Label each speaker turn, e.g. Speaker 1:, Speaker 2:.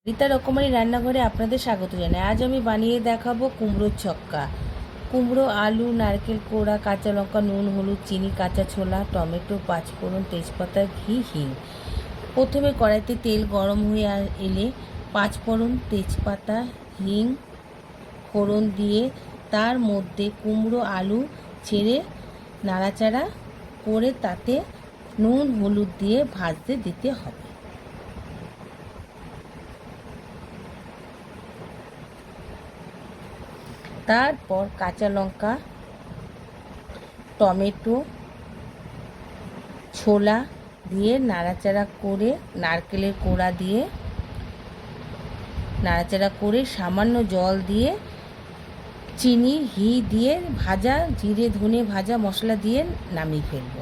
Speaker 1: রীতা রকমারি রান্নাঘরে আপনাদের স্বাগত জানাই। আজ আমি বানিয়ে দেখাবো কুমড়োর ছক্কা। কুমড়ো, আলু, নারকেল কোড়া, কাঁচা লঙ্কা, নুন, হলুদ, চিনি, কাঁচা ছোলা, টমেটো, পাঁচফোড়ন, তেজপাতা, ঘি, হিং। প্রথমে কড়াইতে তেল গরম হয়ে এলে পাঁচফোড়ন, তেজপাতা, হিং ফোড়ন দিয়ে তার মধ্যে কুমড়ো, আলু ছেড়ে নাড়াচাড়া করে তাতে নুন, হলুদ দিয়ে ভাজতে দিতে হবে। তারপর কাঁচা লঙ্কা, টমেটো, ছোলা দিয়ে নাড়াচাড়া করে নারকেলের কোড়া দিয়ে নাড়াচাড়া করে সামান্য জল দিয়ে চিনি, ঘি দিয়ে ভাজা জিরে ধনে ভাজা মশলা দিয়ে নামিয়ে ফেলবো।